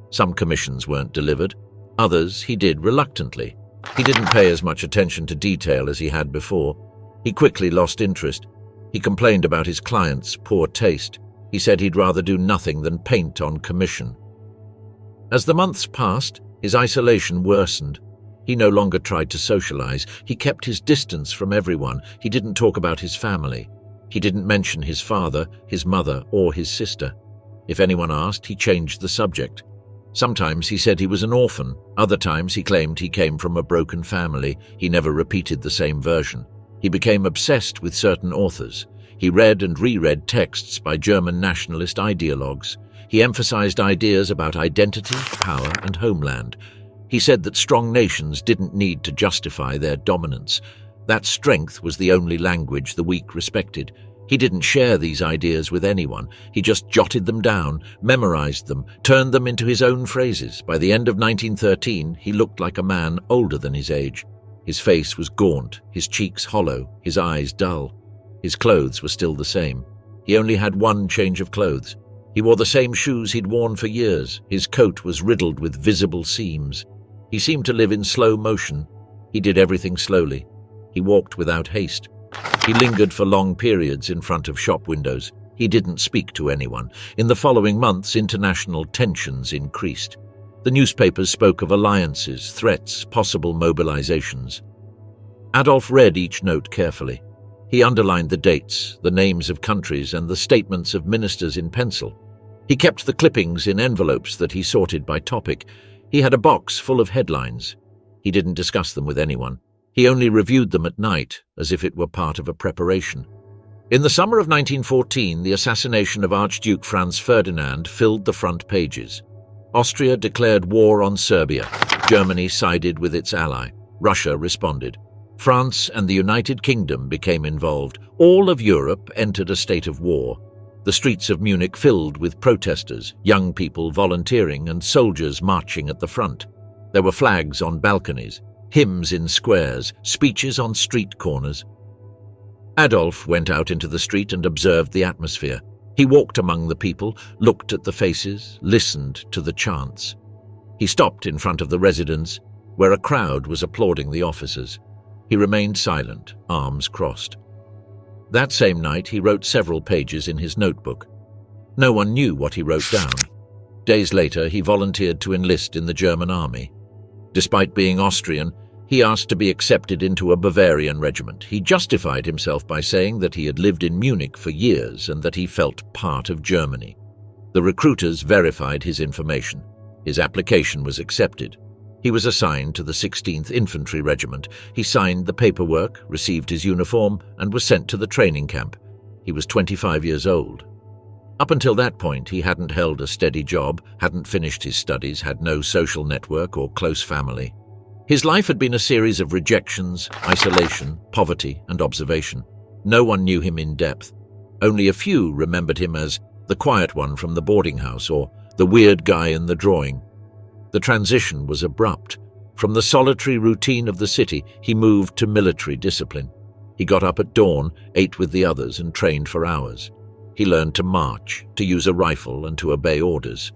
Some commissions weren't delivered. Others he did reluctantly. He didn't pay as much attention to detail as he had before. He quickly lost interest. He complained about his clients' poor taste. He said he'd rather do nothing than paint on commission. As the months passed, his isolation worsened. He no longer tried to socialize. He kept his distance from everyone. He didn't talk about his family. He didn't mention his father, his mother, or his sister. If anyone asked, he changed the subject. Sometimes he said he was an orphan. Other times he claimed he came from a broken family. He never repeated the same version. He became obsessed with certain authors. He read and reread texts by German nationalist ideologues. He emphasized ideas about identity, power, and homeland. He said that strong nations didn't need to justify their dominance. That strength was the only language the weak respected. He didn't share these ideas with anyone. He just jotted them down, memorized them, turned them into his own phrases. By the end of 1913, he looked like a man older than his age. His face was gaunt, his cheeks hollow, his eyes dull. His clothes were still the same. He only had one change of clothes. He wore the same shoes he'd worn for years. His coat was riddled with visible seams. He seemed to live in slow motion. He did everything slowly. He walked without haste. He lingered for long periods in front of shop windows. He didn't speak to anyone. In the following months, international tensions increased. The newspapers spoke of alliances, threats, possible mobilizations. Adolf read each note carefully. He underlined the dates, the names of countries, and the statements of ministers in pencil. He kept the clippings in envelopes that he sorted by topic. He had a box full of headlines. He didn't discuss them with anyone. He only reviewed them at night, as if it were part of a preparation. In the summer of 1914, the assassination of Archduke Franz Ferdinand filled the front pages. Austria declared war on Serbia. Germany sided with its ally. Russia responded. France and the United Kingdom became involved. All of Europe entered a state of war. The streets of Munich filled with protesters, young people volunteering and soldiers marching at the front. There were flags on balconies, hymns in squares, speeches on street corners. Adolf went out into the street and observed the atmosphere. He walked among the people, looked at the faces, listened to the chants. He stopped in front of the residence, where a crowd was applauding the officers. He remained silent, arms crossed. That same night, he wrote several pages in his notebook. No one knew what he wrote down. Days later, he volunteered to enlist in the German army. Despite being Austrian, he asked to be accepted into a Bavarian regiment. He justified himself by saying that he had lived in Munich for years and that he felt part of Germany. The recruiters verified his information. His application was accepted. He was assigned to the 16th Infantry Regiment. He signed the paperwork, received his uniform, and was sent to the training camp. He was 25 years old. Up until that point, he hadn't held a steady job, hadn't finished his studies, had no social network or close family. His life had been a series of rejections, isolation, poverty, and observation. No one knew him in depth. Only a few remembered him as the quiet one from the boarding house or the weird guy in the drawing. The transition was abrupt. From the solitary routine of the city, he moved to military discipline. He got up at dawn, ate with the others, and trained for hours. He learned to march, to use a rifle, and to obey orders.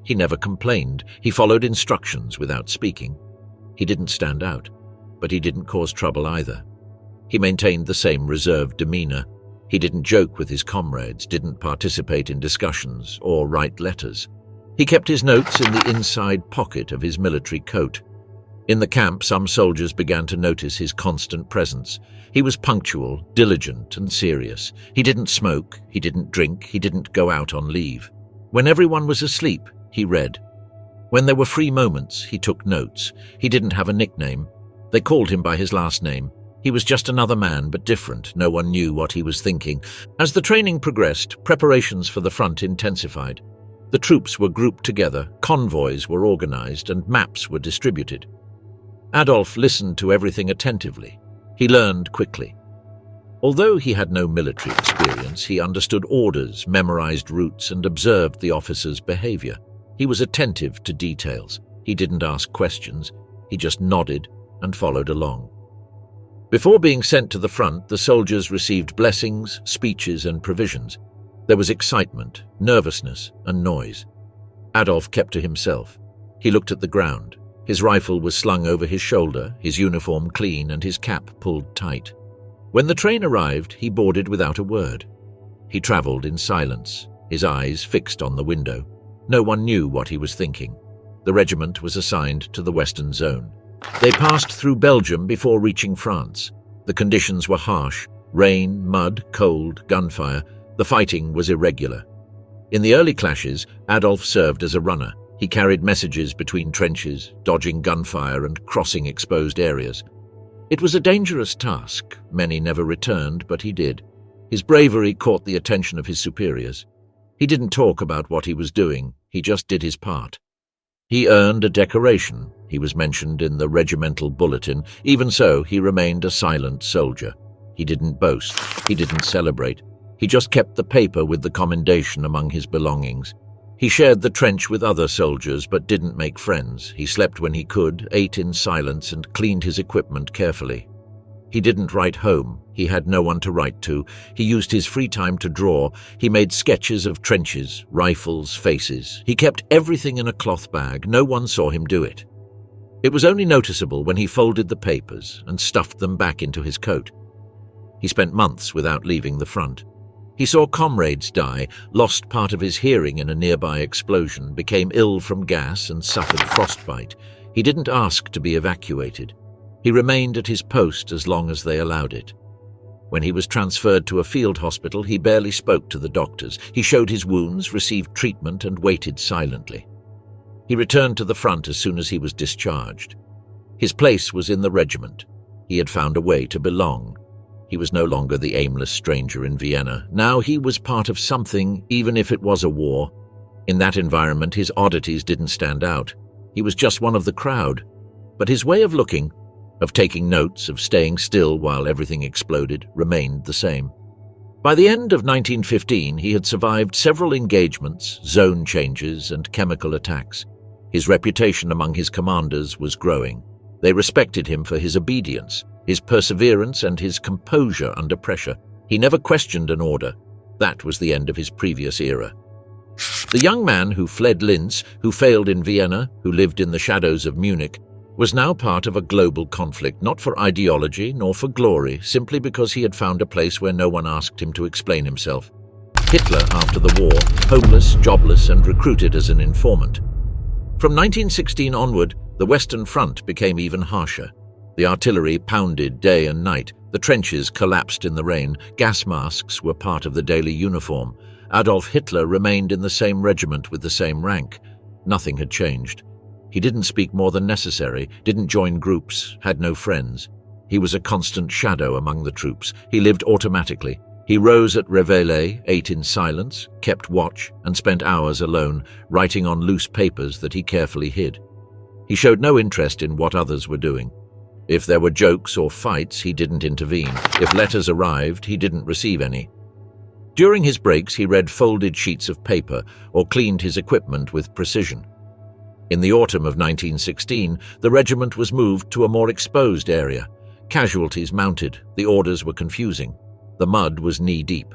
He never complained. He followed instructions without speaking. He didn't stand out, but he didn't cause trouble either. He maintained the same reserved demeanor. He didn't joke with his comrades, didn't participate in discussions, or write letters. He kept his notes in the inside pocket of his military coat. In the camp, some soldiers began to notice his constant presence. He was punctual, diligent, and serious. He didn't smoke, he didn't drink, he didn't go out on leave. When everyone was asleep, he read. When there were free moments, he took notes. He didn't have a nickname. They called him by his last name. He was just another man, but different. No one knew what he was thinking. As the training progressed, preparations for the front intensified. The troops were grouped together, convoys were organized, and maps were distributed. Adolf listened to everything attentively. He learned quickly. Although he had no military experience, he understood orders, memorized routes, and observed the officers' behavior. He was attentive to details. He didn't ask questions. He just nodded and followed along. Before being sent to the front, the soldiers received blessings, speeches, and provisions. There was excitement, nervousness, and noise. Adolf kept to himself. He looked at the ground. His rifle was slung over his shoulder, his uniform clean, and his cap pulled tight. When the train arrived, he boarded without a word. He traveled in silence, his eyes fixed on the window. No one knew what he was thinking. The regiment was assigned to the Western Zone. They passed through Belgium before reaching France. The conditions were harsh: rain, mud, cold, gunfire. The fighting was irregular. In the early clashes, Adolf served as a runner. He carried messages between trenches, dodging gunfire and crossing exposed areas. It was a dangerous task. Many never returned, but he did. His bravery caught the attention of his superiors. He didn't talk about what he was doing, he just did his part. He earned a decoration. He was mentioned in the regimental bulletin. Even so, he remained a silent soldier. He didn't boast, he didn't celebrate. He just kept the paper with the commendation among his belongings. He shared the trench with other soldiers but didn't make friends. He slept when he could, ate in silence, and cleaned his equipment carefully. He didn't write home. He had no one to write to. He used his free time to draw. He made sketches of trenches, rifles, faces. He kept everything in a cloth bag. No one saw him do it. It was only noticeable when he folded the papers and stuffed them back into his coat. He spent months without leaving the front. He saw comrades die, lost part of his hearing in a nearby explosion, became ill from gas, and suffered frostbite. He didn't ask to be evacuated. He remained at his post as long as they allowed it. When he was transferred to a field hospital, he barely spoke to the doctors. He showed his wounds, received treatment, and waited silently. He returned to the front as soon as he was discharged. His place was in the regiment. He had found a way to belong. He was no longer the aimless stranger in Vienna. Now he was part of something, even if it was a war. In that environment, his oddities didn't stand out. He was just one of the crowd. But his way of looking, of taking notes, of staying still while everything exploded, remained the same. By the end of 1915, he had survived several engagements, zone changes, and chemical attacks. His reputation among his commanders was growing. They respected him for his obedience, his perseverance, and his composure under pressure. He never questioned an order. That was the end of his previous era. The young man who fled Linz, who failed in Vienna, who lived in the shadows of Munich, was now part of a global conflict, not for ideology nor for glory, simply because he had found a place where no one asked him to explain himself. Hitler, after the war, homeless, jobless, and recruited as an informant. From 1916 onward, the Western Front became even harsher. The artillery pounded day and night, the trenches collapsed in the rain, gas masks were part of the daily uniform. Adolf Hitler remained in the same regiment with the same rank. Nothing had changed. He didn't speak more than necessary, didn't join groups, had no friends. He was a constant shadow among the troops. He lived automatically. He rose at réveillé, ate in silence, kept watch, and spent hours alone, writing on loose papers that he carefully hid. He showed no interest in what others were doing. If there were jokes or fights, he didn't intervene. If letters arrived, he didn't receive any. During his breaks, he read folded sheets of paper or cleaned his equipment with precision. In the autumn of 1916, the regiment was moved to a more exposed area. Casualties mounted. The orders were confusing. The mud was knee-deep.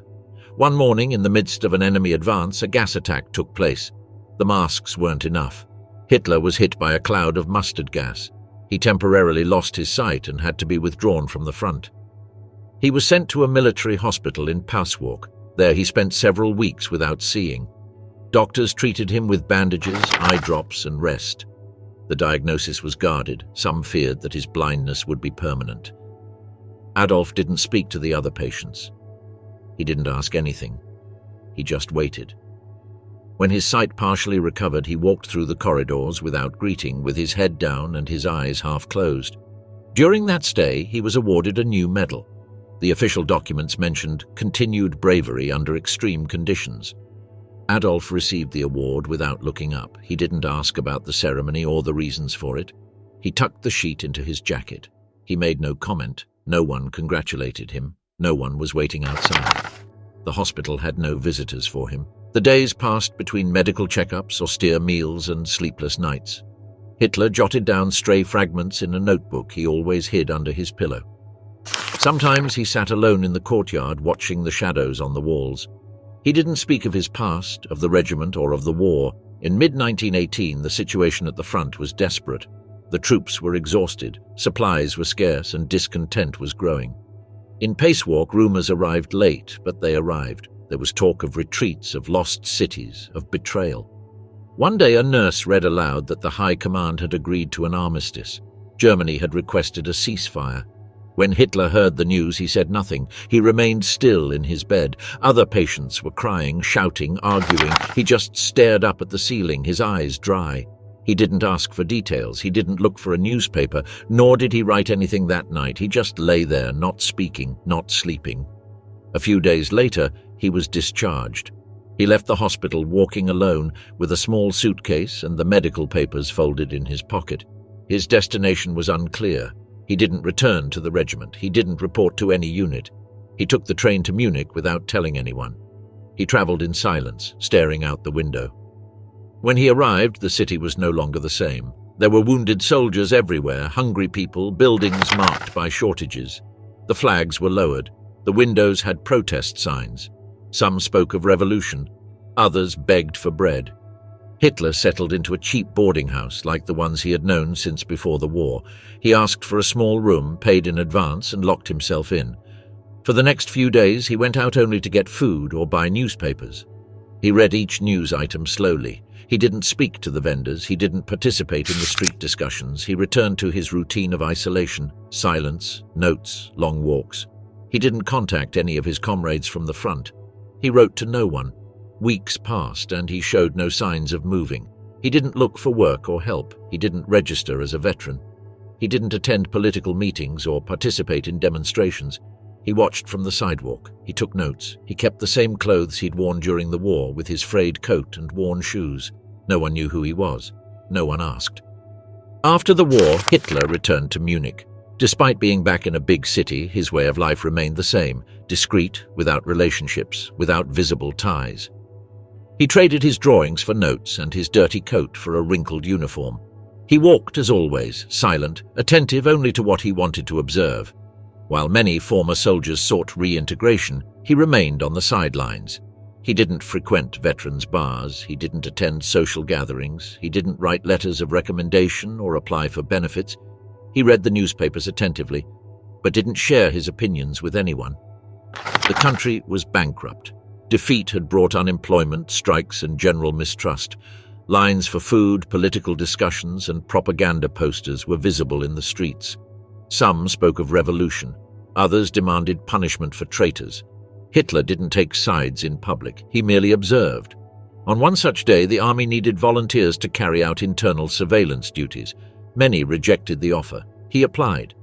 One morning, in the midst of an enemy advance, a gas attack took place. The masks weren't enough. Hitler was hit by a cloud of mustard gas. He temporarily lost his sight and had to be withdrawn from the front. He was sent to a military hospital in Passwalk. There he spent several weeks without seeing. Doctors treated him with bandages, eye drops, and rest. The diagnosis was guarded. Some feared that his blindness would be permanent. Adolf didn't speak to the other patients. He didn't ask anything. He just waited. When his sight partially recovered, he walked through the corridors without greeting, with his head down and his eyes half closed. During that stay, he was awarded a new medal. The official documents mentioned continued bravery under extreme conditions. Adolf received the award without looking up. He didn't ask about the ceremony or the reasons for it. He tucked the sheet into his jacket. He made no comment. No one congratulated him. No one was waiting outside. The hospital had no visitors for him. The days passed between medical checkups, austere meals, and sleepless nights. Hitler jotted down stray fragments in a notebook he always hid under his pillow. Sometimes he sat alone in the courtyard watching the shadows on the walls. He didn't speak of his past, of the regiment, or of the war. In mid-1918, the situation at the front was desperate. The troops were exhausted, supplies were scarce, and discontent was growing. In Passwalk, rumors arrived late, but they arrived. There was talk of retreats, of lost cities, of betrayal. One day a nurse read aloud that the High Command had agreed to an armistice. Germany had requested a ceasefire. When Hitler heard the news, he said nothing. He remained still in his bed. Other patients were crying, shouting, arguing. He just stared up at the ceiling, his eyes dry. He didn't ask for details. He didn't look for a newspaper, nor did he write anything that night. He just lay there, not speaking, not sleeping. A few days later, he was discharged. He left the hospital walking alone, with a small suitcase and the medical papers folded in his pocket. His destination was unclear. He didn't return to the regiment. He didn't report to any unit. He took the train to Munich without telling anyone. He traveled in silence, staring out the window. When he arrived, the city was no longer the same. There were wounded soldiers everywhere, hungry people, buildings marked by shortages. The flags were lowered. The windows had protest signs. Some spoke of revolution. Others begged for bread. Hitler settled into a cheap boarding house like the ones he had known since before the war. He asked for a small room, paid in advance, and locked himself in. For the next few days, he went out only to get food or buy newspapers. He read each news item slowly. He didn't speak to the vendors. He didn't participate in the street discussions. He returned to his routine of isolation, silence, notes, long walks. He didn't contact any of his comrades from the front. He wrote to no one. Weeks passed and he showed no signs of moving. He didn't look for work or help. He didn't register as a veteran. He didn't attend political meetings or participate in demonstrations. He watched from the sidewalk. He took notes. He kept the same clothes he'd worn during the war, with his frayed coat and worn shoes. No one knew who he was. No one asked. After the war, Hitler returned to Munich. Despite being back in a big city, his way of life remained the same, discreet, without relationships, without visible ties. He traded his drawings for notes and his dirty coat for a wrinkled uniform. He walked, as always, silent, attentive only to what he wanted to observe. While many former soldiers sought reintegration, he remained on the sidelines. He didn't frequent veterans' bars, he didn't attend social gatherings, he didn't write letters of recommendation or apply for benefits. He read the newspapers attentively, but didn't share his opinions with anyone. The country was bankrupt. Defeat had brought unemployment, strikes, and general mistrust. Lines for food, political discussions, and propaganda posters were visible in the streets. Some spoke of revolution. Others demanded punishment for traitors. Hitler didn't take sides in public. He merely observed. On one such day, the army needed volunteers to carry out internal surveillance duties. Many rejected the offer. He applied.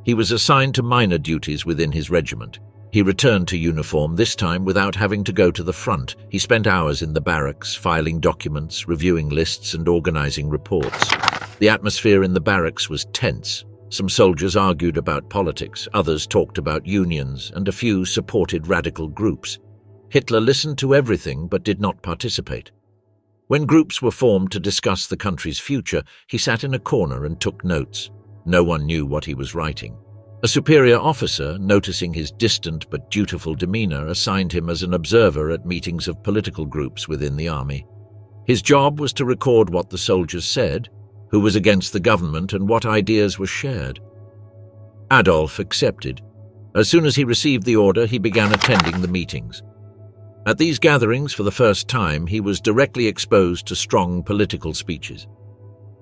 He was assigned to minor duties within his regiment. He returned to uniform, this time without having to go to the front. He spent hours in the barracks, filing documents, reviewing lists, and organizing reports. The atmosphere in the barracks was tense. Some soldiers argued about politics, others talked about unions, and a few supported radical groups. Hitler listened to everything but did not participate. When groups were formed to discuss the country's future, he sat in a corner and took notes. No one knew what he was writing. A superior officer, noticing his distant but dutiful demeanor, assigned him as an observer at meetings of political groups within the army. His job was to record what the soldiers said, who was against the government, and what ideas were shared. Adolf accepted. As soon as he received the order, he began attending the meetings. At these gatherings, for the first time, he was directly exposed to strong political speeches.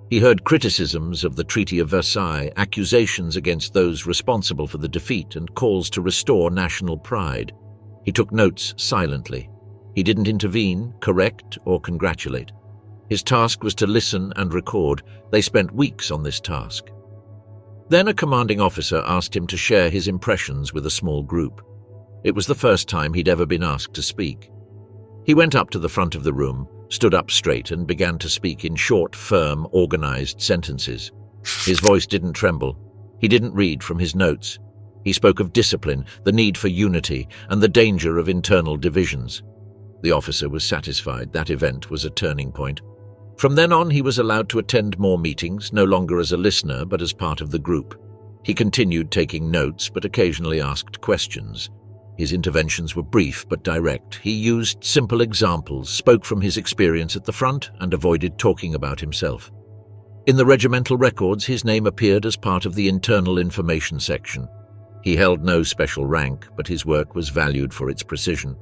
He heard criticisms of the Treaty of Versailles, accusations against those responsible for the defeat, and calls to restore national pride. He took notes silently. He didn't intervene, correct, or congratulate. His task was to listen and record. They spent weeks on this task. Then a commanding officer asked him to share his impressions with a small group. It was the first time he'd ever been asked to speak. He went up to the front of the room, stood up straight, and began to speak in short, firm, organized sentences. His voice didn't tremble. He didn't read from his notes. He spoke of discipline, the need for unity, and the danger of internal divisions. The officer was satisfied. That event was a turning point. From then on, he was allowed to attend more meetings, no longer as a listener, but as part of the group. He continued taking notes, but occasionally asked questions. His interventions were brief but direct. He used simple examples, spoke from his experience at the front, and avoided talking about himself. In the regimental records, his name appeared as part of the internal information section. He held no special rank, but his work was valued for its precision.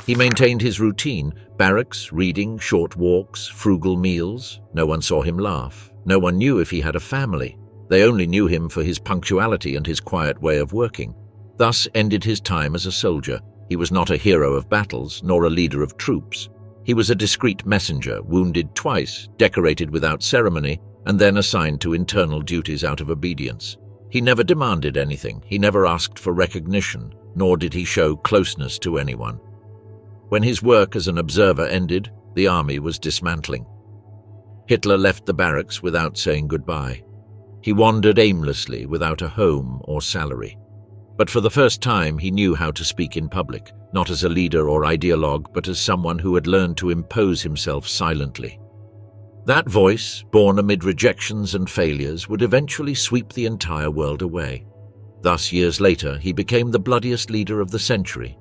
He maintained his routine: barracks, reading, short walks, frugal meals. No one saw him laugh. No one knew if he had a family. They only knew him for his punctuality and his quiet way of working. Thus ended his time as a soldier. He was not a hero of battles, nor a leader of troops. He was a discreet messenger, wounded twice, decorated without ceremony, and then assigned to internal duties out of obedience. He never demanded anything. He never asked for recognition, nor did he show closeness to anyone. When his work as an observer ended, the army was dismantling. Hitler left the barracks without saying goodbye. He wandered aimlessly without a home or salary. But for the first time, he knew how to speak in public, not as a leader or ideologue, but as someone who had learned to impose himself silently. That voice, born amid rejections and failures, would eventually sweep the entire world away. Thus, years later, he became the bloodiest leader of the century,